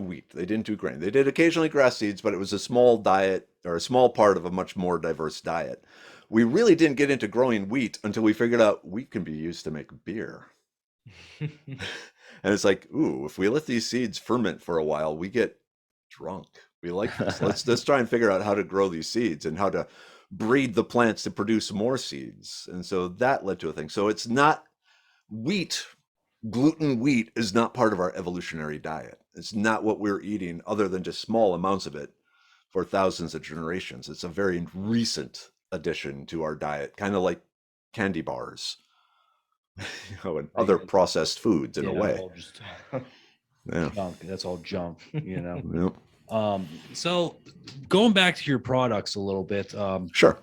wheat, they didn't do grain. They did occasionally grass seeds, but it was a small diet or a small part of a much more diverse diet. We really didn't get into growing wheat until we figured out wheat can be used to make beer. And it's like, ooh, if we let these seeds ferment for a while, we get drunk. We like this. Let's try and figure out how to grow these seeds and how to breed the plants to produce more seeds. And so that led to a thing. So it's not wheat. Gluten wheat is not part of our evolutionary diet. It's not what we're eating other than just small amounts of it for thousands of generations. It's a very recent addition to our diet, kind of like candy bars, and other processed foods in a way. All just Yeah. junk. That's all junk. Yep. So going back to your products a little bit, Sure.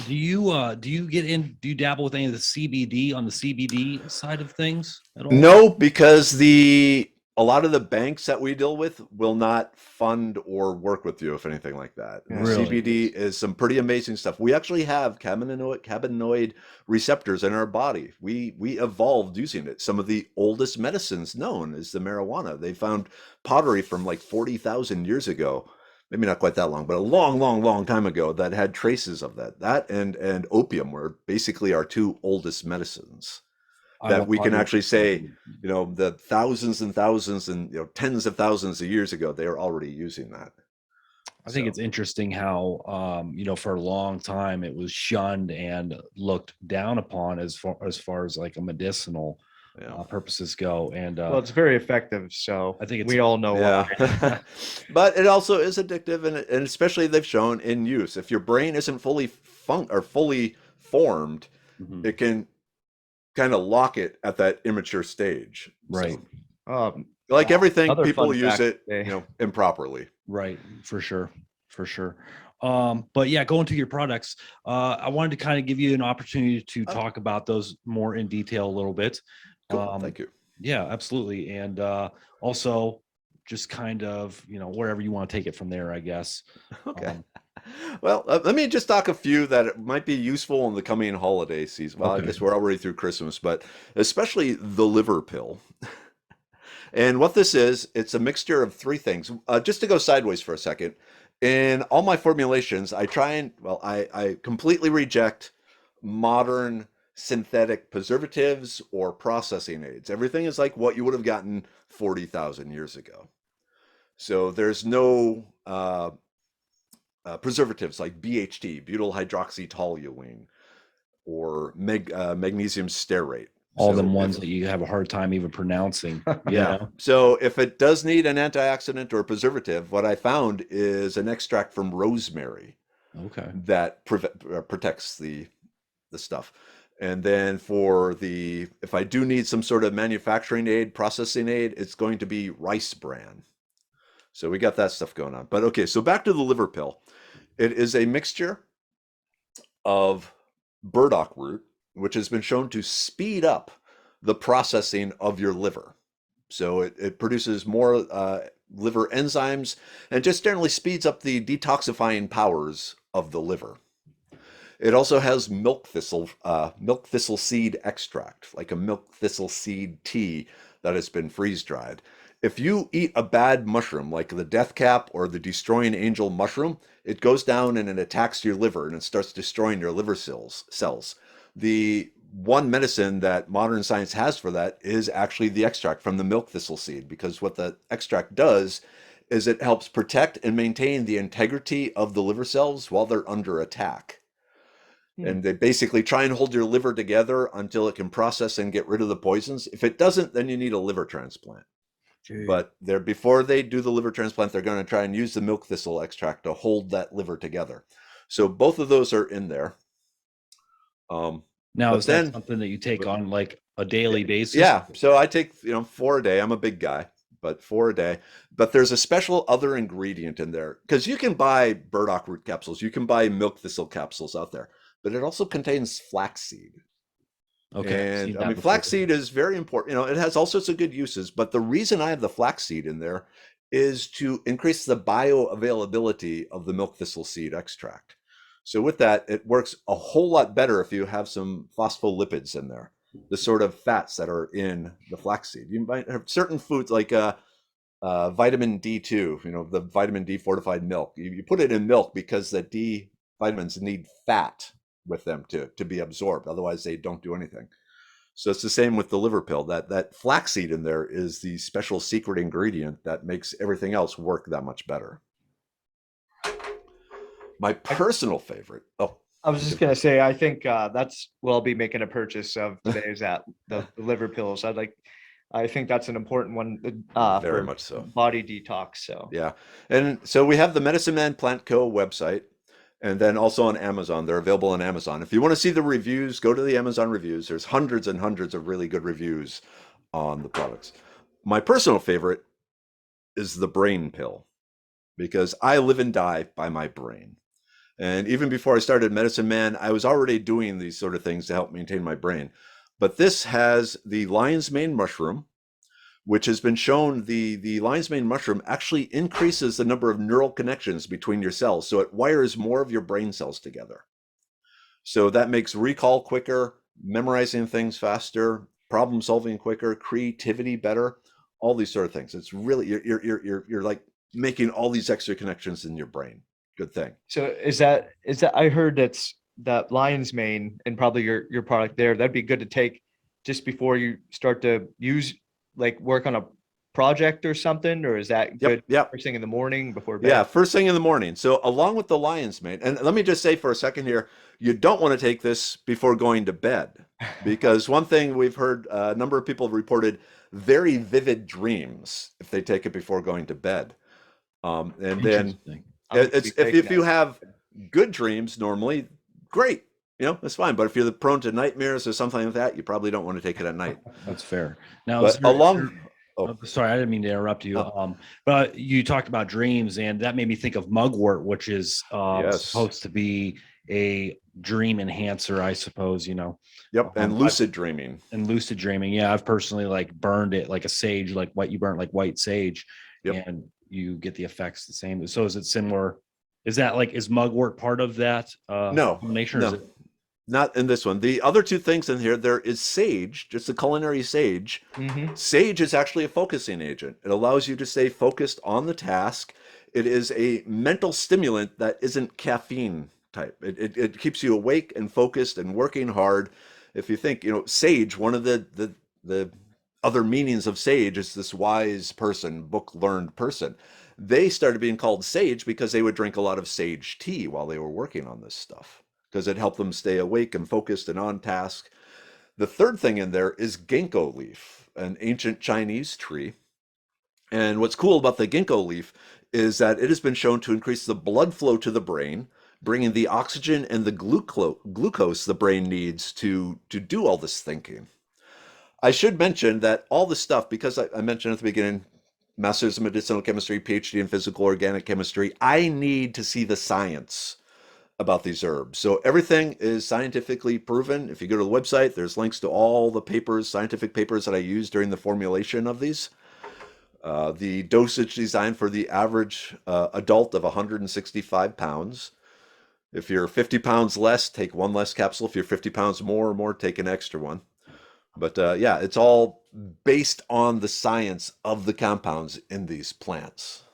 do you dabble with any of the CBD on the CBD side of things at all? No, because a lot of the banks that we deal with will not fund or work with you if anything like that. And the Really? CBD is some pretty amazing stuff. We actually have cannabinoid receptors in our body. We evolved using it. Some of the oldest medicines known is the marijuana. They found pottery from like 40,000 years ago. Maybe not quite that long, but a long, long, long time ago that had traces of that. That and opium were basically our two oldest medicines I that we can 100 actually say, the thousands and thousands and tens of thousands of years ago, they are already using that. I think So, it's interesting how for a long time it was shunned and looked down upon as far as like a medicinal yeah. purposes go. And Well, it's very effective, so I think it's we all know why. Yeah. But it also is addictive, and especially they've shown in use. If your brain isn't fully fully formed, Mhm. it can kind of lock it at that immature stage. Right. So, Um, like everything, another people fun use fact it, today. improperly. Right, for sure, for sure. But yeah, going to your products, I wanted to kind of give you an opportunity to Oh, talk about those more in detail a little bit. cool. Um, Thank you. yeah, absolutely, and also just kind of wherever you want to take it from there, I guess. Okay. Um, Well, let me just talk a few that might be useful in the coming holiday season. Well, I okay. guess we're already through Christmas, but especially the liver pill. And what this is, it's a mixture of three things. Just to go sideways for a second, in all my formulations, I completely reject modern synthetic preservatives or processing aids. Everything is like what you would have gotten 40,000 years ago. So there's no preservatives like BHT, butyl hydroxytoluene, or magnesium stearate. All them So ones if that you have a hard time even pronouncing. Yeah, so if it does need an antioxidant or preservative, what I found is an extract from rosemary Okay. that protects the stuff. And then if I do need some sort of manufacturing aid, processing aid, it's going to be rice bran. So we got that stuff going on. But okay, so back to the liver pill. It is a mixture of burdock root, which has been shown to speed up the processing of your liver. So it produces more liver enzymes and just generally speeds up the detoxifying powers of the liver. It also has milk thistle seed extract, like a milk thistle seed tea that has been freeze dried. If you eat a bad mushroom, like the death cap or the destroying angel mushroom, it goes down and it attacks your liver and it starts destroying your liver cells. The one medicine that modern science has for that is actually the extract from the milk thistle seed, because what the extract does is it helps protect and maintain the integrity of the liver cells while they're under attack. And they basically try and hold your liver together until it can process and get rid of the poisons. If it doesn't, then you need a liver transplant. But before they do the liver transplant, they're going to try and use the milk thistle extract to hold that liver together. So both of those are in there. Now, But is that then, something that you take on like a daily basis? yeah, so I take, 4 a day. I'm a big guy, but 4 a day. But there's a special other ingredient in there because you can buy burdock root capsules, you can buy milk thistle capsules out there, but it also contains flaxseed. Okay, I've And seen I that mean, before. flaxseed is very important. It has all sorts of good uses, but the reason I have the flaxseed in there is to increase the bioavailability of the milk thistle seed extract. So with that, it works a whole lot better if you have some phospholipids in there, the sort of fats that are in the flaxseed. You might have certain foods like vitamin D2, the vitamin D fortified milk. You put it in milk because the D vitamins need fat with them to be absorbed. Otherwise, they don't do anything. So it's the same with the liver pill. That flaxseed in there is the special secret ingredient that makes everything else work that much better. My personal favorite. Oh, I was just gonna say, I think that's what I'll be making a purchase of today is that the liver pills. I think that's an important one very for much so. body detox. So Yeah. And so we have the Medicine Man Plant Co. website, and then also on Amazon. They're available on Amazon. If you want to see the reviews, go to the Amazon reviews. There's hundreds and hundreds of really good reviews on the products. My personal favorite is the brain pill because I live and die by my brain. And even before I started Medicine Man, I was already doing these sort of things to help maintain my brain. But this has the lion's mane mushroom, which has been shown the lion's mane mushroom actually increases the number of neural connections between your cells. So it wires more of your brain cells together. So that makes recall quicker, memorizing things faster, problem solving quicker, creativity better, all these sort of things. It's really, you're like making all these extra connections in your brain. Good thing. so is that I heard that lion's mane and probably your product there, that'd be good to take just before you start to use like work on a project or something, or is that good Yep. first thing in the morning before Yeah, bed? first thing in the morning. So along with the lion's mane, and let me just say for a second here, you don't want to take this before going to bed, because one thing we've heard a number of people have reported very vivid dreams if they take it before going to bed. And then Interesting. I'm gonna it's be taking if you that. have good dreams normally, great, that's fine. But if you're prone to nightmares or something like that, you probably don't want to take it at night. That's fair. Now, But along, oh, sorry, I didn't mean to interrupt you. oh, But you talked about dreams, and that made me think of mugwort, which is yes, supposed to be a dream enhancer, I suppose. yep, and lucid dreaming. And lucid dreaming. Yeah, I've personally like burned it like a sage, like what you burn like white sage, Yep. and you get the effects the same. So is it similar? Is mugwort part of that No, combination? Or is no, it not in this one. The other two things in here, there is sage, just a culinary sage. Mm-hmm. Sage is actually a focusing agent. It allows you to stay focused on the task. It is a mental stimulant that isn't caffeine type. It keeps you awake and focused and working hard. If you think, sage, one of the other meanings of sage is this wise person, book learned person. They started being called sage because they would drink a lot of sage tea while they were working on this stuff because it helped them stay awake and focused and on task. The third thing in there is ginkgo leaf, an ancient Chinese tree. And what's cool about the ginkgo leaf is that it has been shown to increase the blood flow to the brain, bringing the oxygen and the glucose the brain needs to do all this thinking. I should mention that all this stuff, because I mentioned at the beginning, Master's in Medicinal Chemistry, PhD in Physical Organic Chemistry, I need to see the science about these herbs. So everything is scientifically proven. If you go to the website, there's links to all the papers, scientific papers that I used during the formulation of these. The dosage designed for the average adult of 165 pounds. If you're 50 pounds less, take one less capsule. If you're 50 pounds more, take an extra one. But yeah, it's all based on the science of the compounds in these plants.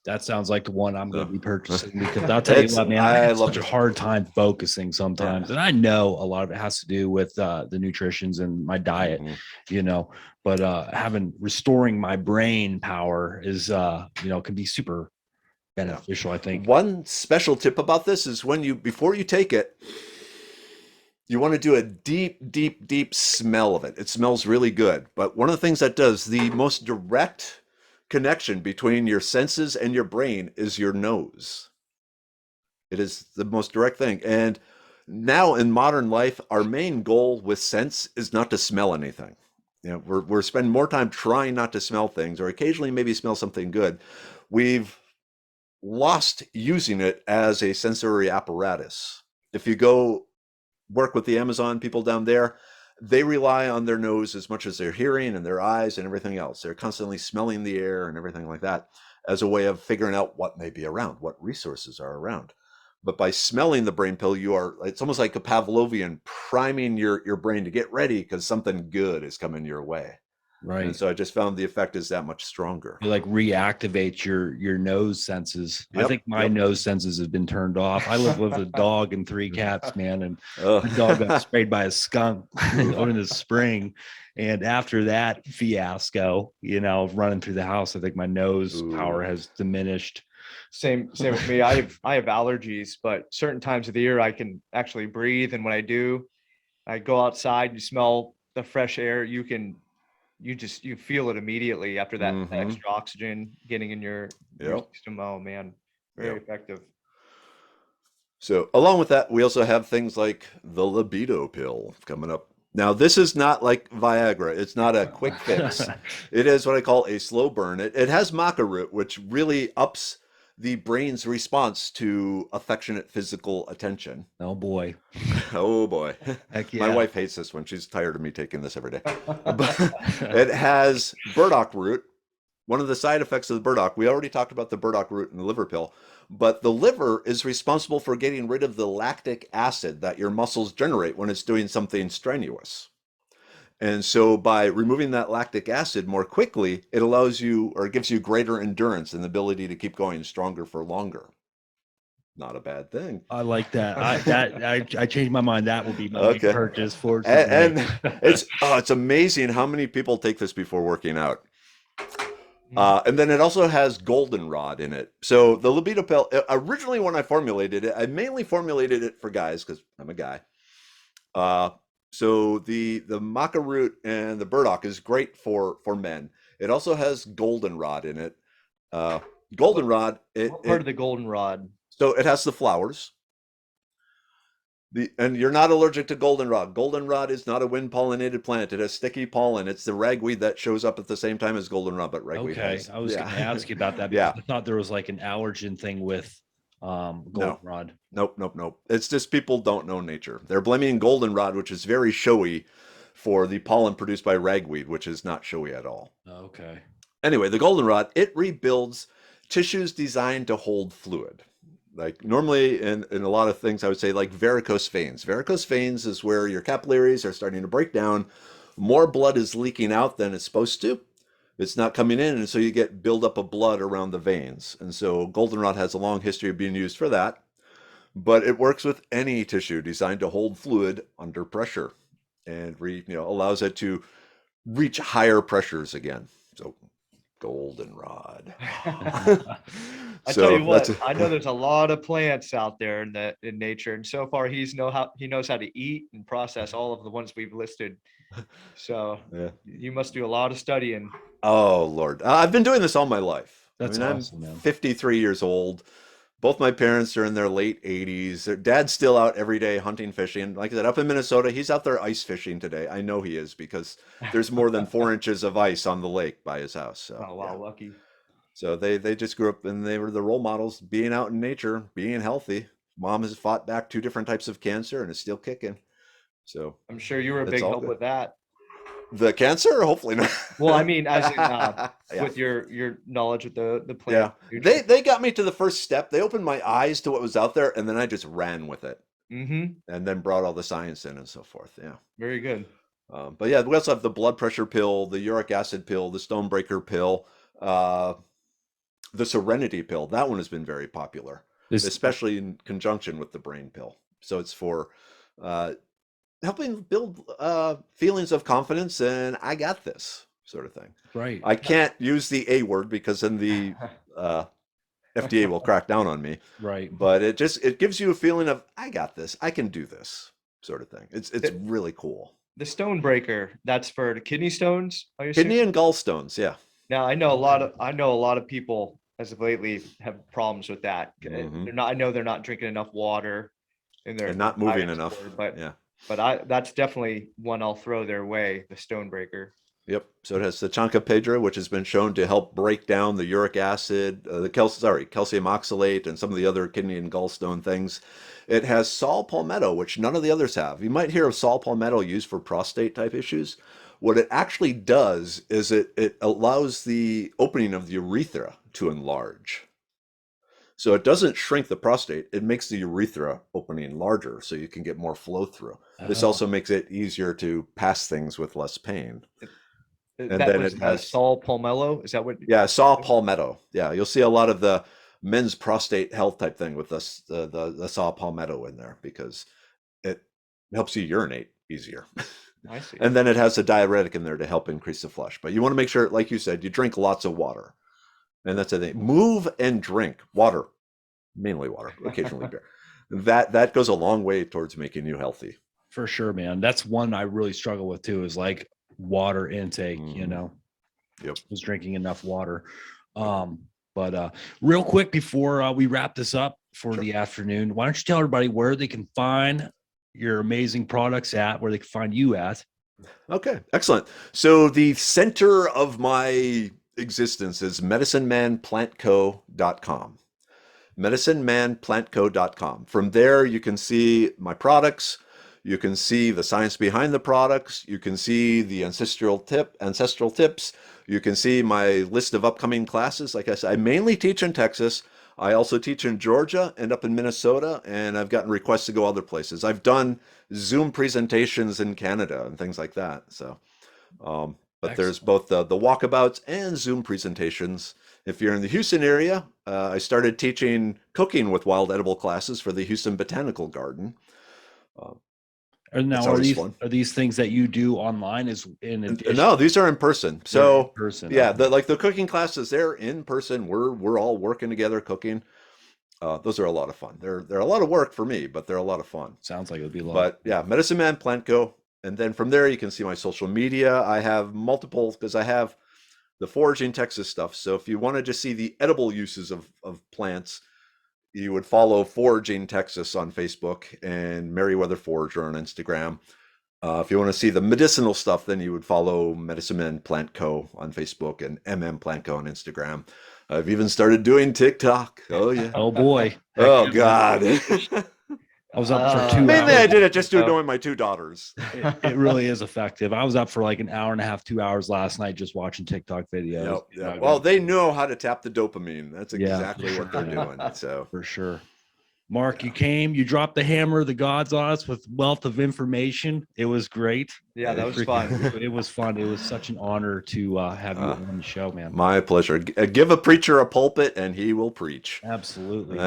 that sounds like the one I'm going to be So, purchasing because I'll tell you what, man, I I have love such a this. hard time focusing sometimes, Yeah. and I know a lot of it has to do with the nutritions and my diet, Mhm. But having restoring my brain power is can be super beneficial, I think. One special tip about this is before you take it, you want to do a deep, deep, deep smell of it. It smells really good. But one of the things that does the most direct connection between your senses and your brain is your nose. It is the most direct thing. And now in modern life, our main goal with scents is not to smell anything. We're spending more time trying not to smell things, or occasionally maybe smell something good. We've lost using it as a sensory apparatus. If you go work with the Amazon people down there, they rely on their nose as much as their hearing and their eyes and everything else. They're constantly smelling the air and everything like that as a way of figuring out what may be around, what resources are around. But by smelling the brain pill, it's almost like a Pavlovian, priming your brain to get ready because something good is coming your way. Right. And so I just found the effect is that much stronger. You like reactivate your nose senses. I think my nose senses have been turned off. I live with a dog and 3 cats, man, and the dog got sprayed by a skunk in the spring. And after that fiasco, running through the house, I think my nose power has diminished. Same with me. I have allergies, but certain times of the year I can actually breathe. And when I do, I go outside, you smell the fresh air. You feel it immediately after that extra oxygen getting in your system. Oh man, very effective. So along with that, we also have things like the Libido Pill coming up. Now, this is not like Viagra. It's not a quick fix. It is what I call a slow burn. It has maca root, which really ups the brain's response to affectionate physical attention. Oh boy. Oh boy. Heck yeah. My wife hates this one. She's tired of me taking this every day. It has burdock root. One of the side effects of the burdock, we already talked about the burdock root in the liver pill, but the liver is responsible for getting rid of the lactic acid that your muscles generate when it's doing something strenuous. And so by removing that lactic acid more quickly, it allows you, or gives you greater endurance and the ability to keep going stronger for longer. Not a bad thing. I like that. I changed my mind. That will be my big purchase for today. And it's amazing how many people take this before working out. And then it also has goldenrod in it. So the Libido Pill, originally when I formulated it, I mainly formulated it for guys because I'm a guy. So the maca root and the burdock is great for men. It also has goldenrod in it. Goldenrod. What part of the goldenrod? So it has the flowers. And you're not allergic to goldenrod. Goldenrod is not a wind-pollinated plant. It has sticky pollen. It's the ragweed that shows up at the same time as goldenrod, but ragweed has. I was going to ask you about that because I thought there was like an allergen thing with goldenrod. Nope. It's just people don't know nature. They're blaming goldenrod, which is very showy, for the pollen produced by ragweed, which is not showy at all. Okay. Anyway, the goldenrod, it rebuilds tissues designed to hold fluid. Like normally in a lot of things, I would say like varicose veins. Varicose veins is where your capillaries are starting to break down. More blood is leaking out than it's supposed to. It's not coming in, and so you get buildup of blood around the veins. And so goldenrod has a long history of being used for that. But it works with any tissue designed to hold fluid under pressure, and allows it to reach higher pressures again. So goldenrod. I tell you what, I know there's a lot of plants out there in nature, and so far he knows how to eat and process all of the ones we've listed. So you must do a lot of studying. Oh Lord, I've been doing this all my life. That's awesome, man. I'm 53 years old. Both my parents are in their late 80s. Their dad's still out every day hunting, fishing. Like I said, up in Minnesota, he's out there ice fishing today. I know he is because there's more than 4 inches of ice on the lake by his house. So, oh wow, lucky. So they just grew up and they were the role models, being out in nature, being healthy. Mom has fought back 2 different types of cancer and is still kicking. So I'm sure you were a big help with that. The cancer? Hopefully not. Well, I mean, as in, with your knowledge of the plant. Yeah, they got me to the first step. They opened my eyes to what was out there, and then I just ran with it. And then brought all the science in and so forth. Yeah. Very good. But yeah, we also have the blood pressure pill, the uric acid pill, the stonebreaker pill, the serenity pill. That one has been very popular, especially in conjunction with the brain pill. So it's for helping build feelings of confidence and I got this sort of thing. Right. I can't use the A word because then the FDA will crack down on me. Right. But it gives you a feeling of I got this, I can do this sort of thing. It's really cool. The stonebreaker, that's for the kidney stones. Kidney and gallstones, yeah. Now I know a lot of people as of lately have problems with that. I know they're not drinking enough water. in their and not moving diets enough. for, but Yeah. that's definitely one I'll throw their way, the Stonebreaker. Yep. So it has the Chancapedra, which has been shown to help break down the uric acid, calcium oxalate, and some of the other kidney and gallstone things. It has saw palmetto, which none of the others have. You might hear of saw palmetto used for prostate type issues. What it actually does is it allows the opening of the urethra to enlarge. So it doesn't shrink the prostate, it makes the urethra opening larger so you can get more flow through. This Oh. also makes it easier to pass things with less pain. And That then was it has, Saul Palmello. Is that what? yeah, saw palmetto. Yeah, you'll see a lot of the men's prostate health type thing with this, the saw palmetto in there because it helps you urinate easier. I see. And then it has a diuretic in there to help increase the flush. But you want to make sure, like you said, you drink lots of water. And that's the thing. Move and drink water, mainly water, occasionally beer. That goes a long way towards making you healthy. For sure, man. That's one I really struggle with too, is like water intake, you know. Yep. Was drinking enough water. But real quick before we wrap this up for the afternoon, why don't you tell everybody where they can find your amazing products at, where they can find you at? Okay, excellent. So the center of my existence is medicinemanplantco.com. medicinemanplantco.com. From there, you can see my products. You can see the science behind the products. You can see the ancestral tips. You can see my list of upcoming classes. Like I said, I mainly teach in Texas. I also teach in Georgia and up in Minnesota, and I've gotten requests to go other places. I've done Zoom presentations in Canada and things like that. So, but there's both the Walkabouts and Zoom presentations. If you're in the Houston area, I started teaching cooking with wild edible classes for the Houston Botanical Garden. And now are these things that you do online is in addition? No, these are in person. So in person, yeah, okay. the cooking classes, they're in person. We're all working together cooking. Those are a lot of fun. They're a lot of work for me, but they're a lot of fun. Sounds like it would be a lot. But yeah, Medicine Man Plant Co. And then from there you can see my social media. I have multiple because I have the Foraging Texas stuff. So if you want to just see the edible uses of plants, you would follow Foraging Texas on Facebook and Meriwether Forager on Instagram. If you want to see the medicinal stuff, then you would follow Medicine Man Plant Co. on Facebook and Plant Co. on Instagram. I've even started doing TikTok. Oh yeah. Oh boy. Oh God. I was up for 2 hours. Mainly I did it just to annoy my two daughters. It really is effective. I was up for like an hour and a half, 2 hours last night just watching TikTok videos. Yep. Well, they know how to tap the dopamine. That's exactly what they're doing. So for sure. Mark, you came, you dropped the hammer of the gods on us with wealth of information. It was great. Yeah, that was fun. It was fun. It was such an honor to have you on the show, man. My pleasure. Give a preacher a pulpit and he will preach. Absolutely.